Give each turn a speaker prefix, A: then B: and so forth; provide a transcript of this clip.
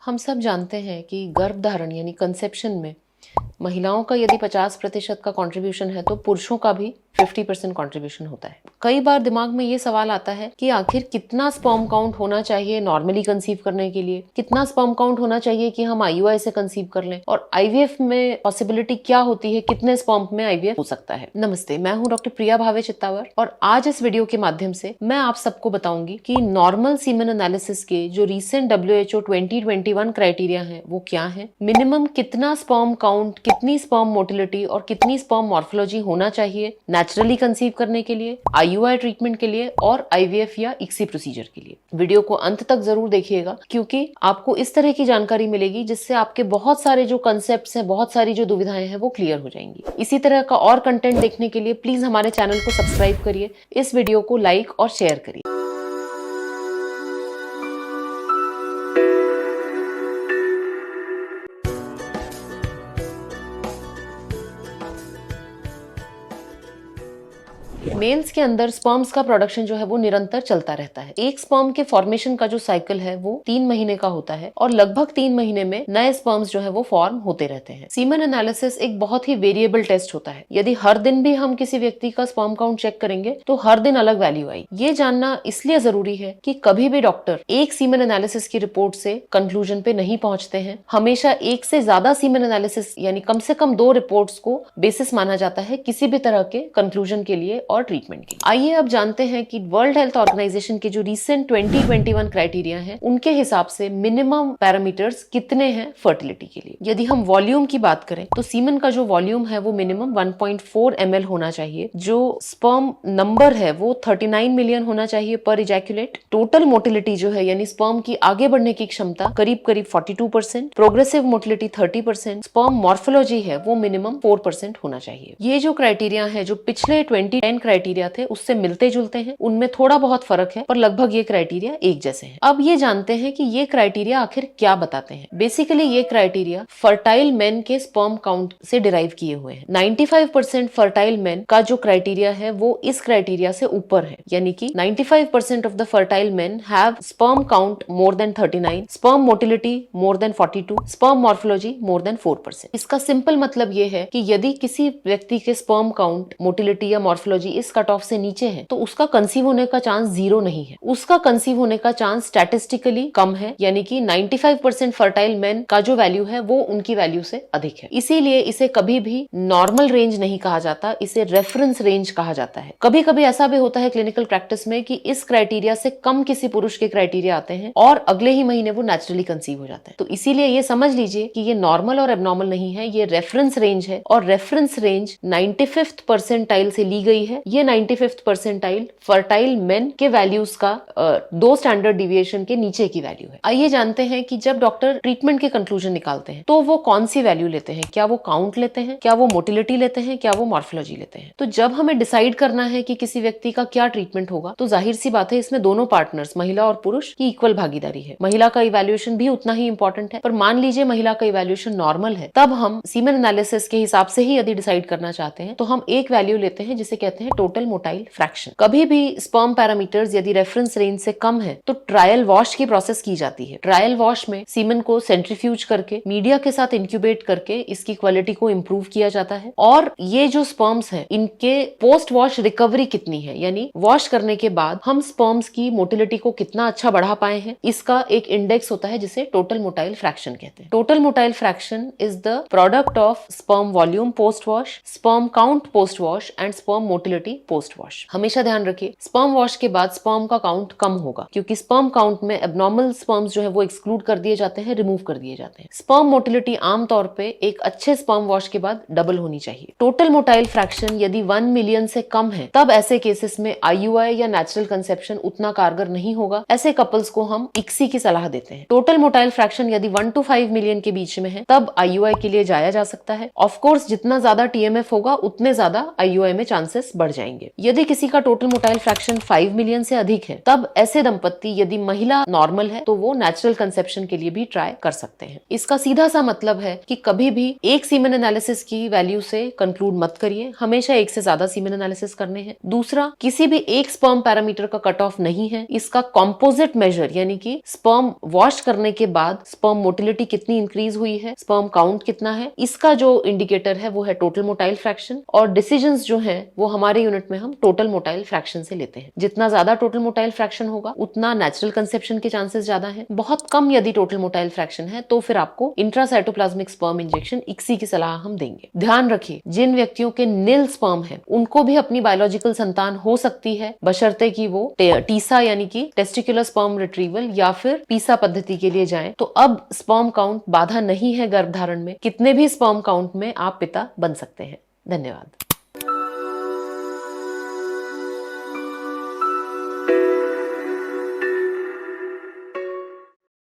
A: हम सब जानते हैं कि गर्भधारण यानी कंसेप्शन में महिलाओं का यदि 50% का कंट्रीब्यूशन है तो पुरुषों का भी 50% कंट्रीब्यूशन होता है। कई बार दिमाग में ये सवाल आता है कि आखिर कितना स्पर्म काउंट होना चाहिए नॉर्मली कंसीव करने के लिए, कितना स्पर्म काउंट होना चाहिए कि हम आईयूआई से कंसीव कर लें, और आईवीएफ में पॉसिबिलिटी क्या होती है, कितने स्पर्म में आईवीएफ हो सकता है। नमस्ते, मैं हूं डॉक्टर प्रिया भावे चित्तावर और आज इस वीडियो के माध्यम से मैं आप सबको बताऊंगी कि नॉर्मल सीमेन एनालिसिस के जो रिसेंट WHO 2021 क्राइटेरिया है वो क्या है, मिनिमम कितना स्पर्म काउंट, कितनी स्पर्म मोटिलिटी और कितनी स्पर्म मॉर्फोलॉजी होना चाहिए नेचुरली कंसीव करने के लिए, आईयूआई ट्रीटमेंट के लिए और आईवीएफ या इक्सी प्रोसीजर के लिए। वीडियो को अंत तक जरूर देखिएगा क्योंकि आपको इस तरह की जानकारी मिलेगी जिससे आपके बहुत सारे जो कंसेप्ट्स हैं, बहुत सारी जो दुविधाएं हैं वो क्लियर हो जाएंगी। इसी तरह का और कंटेंट देखने के लिए प्लीज हमारे चैनल को सब्सक्राइब करिए, इस वीडियो को लाइक और शेयर करिए। मेल्स के अंदर स्पर्म्स का प्रोडक्शन जो है वो निरंतर चलता रहता है। एक स्पर्म के फॉर्मेशन का जो साइकिल है वो 3 महीने का होता है और लगभग 3 महीने में नए स्पर्म्स जो है वो फॉर्म होते रहते हैं। सीमेन एनालिसिस एक बहुत ही वेरिएबल टेस्ट होता है। यदि हर दिन भी हम किसी व्यक्ति का स्पर्म काउंट चेक करेंगे तो हर दिन अलग वैल्यू आई। ये जानना इसलिए जरूरी है कि कभी भी डॉक्टर एक सीमेन एनालिसिस की रिपोर्ट से कंक्लूजन पे नहीं पहुंचते हैं। हमेशा एक से ज्यादा सीमेन एनालिसिस यानी कम से कम 2 रिपोर्ट्स को बेसिस माना जाता है किसी भी तरह के कंक्लूजन के लिए और ट्रीटमेंट के लिए। आइए अब जानते हैं कि वर्ल्ड हेल्थ ऑर्गेनाइजेशन के जो रिसेंट 2021 क्राइटेरिया हैं उनके हिसाब से मिनिमम पैरामीटर्स कितने हैं फर्टिलिटी के लिए। यदि हम वॉल्यूम की बात करें तो सीमेन का जो वॉल्यूम है वो मिनिमम 1.4 ml होना चाहिए। जो स्पर्म नंबर है वो 39 मिलियन होना चाहिए पर इजैकुलेट। टोटल मोटिलिटी जो है यानी स्पर्म की आगे बढ़ने की क्षमता करीब 42%, प्रोग्रेसिव मोटिलिटी 30%, स्पर्म मॉर्फोलॉजी है वो मिनिमम 4% होना चाहिए। ये जो क्राइटेरिया है जो पिछले 2010 क्राइटेरिया थे उससे मिलते जुलते हैं, उनमें थोड़ा बहुत फर्क है पर लगभग ये क्राइटेरिया एक जैसे हैं। अब ये जानते हैं कि ये क्राइटेरिया आखिर क्या बताते हैं। बेसिकली ये क्राइटेरिया फर्टाइल मेन के स्पर्म काउंट से डिराइव किए हुए हैं। 95% फर्टाइल मेन का जो क्राइटेरिया है वो इस क्राइटेरिया से ऊपर है, यानी कि 95% of the fertile men have sperm count more than 39, sperm motility more than 42, sperm morphology more than 4%। इसका सिंपल मतलब ये है कि यदि किसी व्यक्ति के स्पर्म काउंट, मोटिलिटी या मॉर्फोलॉजी इस कट ऑफ से नीचे है तो उसका कंसीव होने का चांस 0 नहीं है। उसका कंसीव होने का चांस स्टैटिस्टिकली कम है, यानी कि 95% फर्टाइल मेन का जो वैल्यू है वो उनकी वैल्यू से अधिक है। इसीलिए इसे कभी भी नॉर्मल रेंज नहीं कहा जाता, इसे रेफरेंस रेंज कहा जाता है। कभी कभी ऐसा भी होता है क्लिनिकल प्रैक्टिस में कि इस क्राइटेरिया से कम किसी पुरुष के क्राइटेरिया आते हैं और अगले ही महीने वो नेचुरली कंसीव हो जाते हैं। तो इसीलिए ये समझ लीजिए कि ये नॉर्मल और एबनॉर्मल नहीं है, ये रेफरेंस रेंज है और रेफरेंस रेंज 95th परसेंटाइल से ली गई है। ये 95th परसेंटाइल फर्टाइल मेन के वैल्यूज का 2 स्टैंडर्ड डिविएशन के नीचे की वैल्यू है। आइए जानते हैं कि जब डॉक्टर ट्रीटमेंट के कंक्लूजन निकालते हैं तो वो कौन सी वैल्यू लेते हैं। क्या वो काउंट लेते हैं, क्या वो मोटिलिटी लेते हैं, क्या वो मॉर्फोलॉजी लेते हैं। तो जब हमें डिसाइड करना है कि किसी व्यक्ति का क्या ट्रीटमेंट होगा तो जाहिर सी बात है इसमें दोनों पार्टनर्स, महिला और पुरुष की इक्वल भागीदारी है। महिला का इवैल्यूएशन भी उतना ही इंपॉर्टेंट है, पर मान लीजिए महिला का इवैल्यूएशन नॉर्मल है, तब हम सीमेन एनालिसिस के हिसाब से ही यदि डिसाइड करना चाहते हैं तो हम एक वैल्यू लेते हैं जिसे कहते हैं टोटल मोटाइल फ्रैक्शन। कभी भी स्पर्म पैरामीटर्स यदि रेफरेंस रेंज से कम है तो ट्रायल वॉश की प्रोसेस की जाती है। ट्रायल वॉश में सीमेन को सेंट्रीफ्यूज करके मीडिया के साथ इंक्यूबेट करके इसकी क्वालिटी को इंप्रूव किया जाता है और ये जो स्पर्म्स हैं इनके पोस्ट वॉश रिकवरी कितनी है, यानी वॉश करने के बाद हम स्पर्म्स की मोटिलिटी को कितना अच्छा बढ़ा पाए हैं, इसका एक इंडेक्स होता है जिसे टोटल मोटाइल फ्रैक्शन कहते हैं। Total motile fraction is the product of sperm volume post wash, sperm count post wash and sperm motility post wash. हमेशा ध्यान रखिए स्पर्म वॉश के बाद स्पर्म का काउंट कम होगा क्योंकि स्पर्म काउंट में एबनॉर्मल स्पर्म्स जो है वो एक्सक्लूड कर दिए जाते हैं, रिमूव कर दिए जाते हैं। स्पर्म मोटिलिटी आमतौर पे एक अच्छे स्पर्म वॉश के बाद डबल होनी चाहिए। टोटल मोटाइल फ्रैक्शन यदि 1 मिलियन से कम है तब ऐसे केसेस में आईयूआई या नेचुरल कंसेप्शन उतना कारगर नहीं होगा। ऐसे कपल्स को हम इक्सी की सलाह देते हैं। टोटल मोटाइल फ्रैक्शन यदि 1 to 5 मिलियन के बीच में है तब आईयूआई के लिए जाया जा सकता है। ऑफ कोर्स जितना ज्यादा टीएमएफ होगा उतने ज्यादा आईयूआई में चांसेस बढ़ जाएंगे। यदि किसी का टोटल मोटाइल फ्रैक्शन 5 मिलियन से अधिक है, तब ऐसे दंपत्ति, यदि महिला नॉर्मल है तो वो नेचुरल कंसेप्शन के लिए भी ट्राई कर सकते हैं। इसका सीधा सा मतलब है कि कभी भी एक सीमेन एनालिसिस की वैल्यू से कंक्लूड मत करिए, हमेशा एक से ज्यादा सीमेन एनालिसिस करने हैं। दूसरा, किसी भी एक स्पर्म पैरामीटर का कट ऑफ नहीं है, इसका कॉम्पोजिट मेजर यानी कि स्पर्म वॉश करने के बाद स्पर्म मोटिलिटी कितनी इंक्रीज हुई है, स्पर्म काउंट कितना है, इसका जो इंडिकेटर है वो है टोटल मोटाइल फ्रैक्शन। और डिसीजंस जो हैं वो हमारे यूनिट में हम टोटल मोटाइल फ्रैक्शन से लेते हैं। जितना ज्यादा टोटल मोटाइल फ्रैक्शन होगा उतना नेचुरल कंसेप्शन के चांसेस ज्यादा है। बहुत कम यदि टोटल मोटाइल फ्रैक्शन है तो फिर आपको इंट्रासाइटोप्लाज्मिक स्पर्म इंजेक्शन इक्सी की सलाह हम देंगे। ध्यान रखिए, जिन व्यक्तियों के निल स्पर्म है उनको भी अपनी बायोलॉजिकल संतान हो सकती है, बशर्ते कि वो टीसा यानी कि टेस्टिकुलर स्पर्म रिट्रीवल या फिर पीसा पद्धति के लिए जाएं। तो अब स्पर्म काउंट बाधा नहीं है गर्भधारण में, कितने भी स्पर्म काउंट में आप पिता बन सकते हैं। धन्यवाद।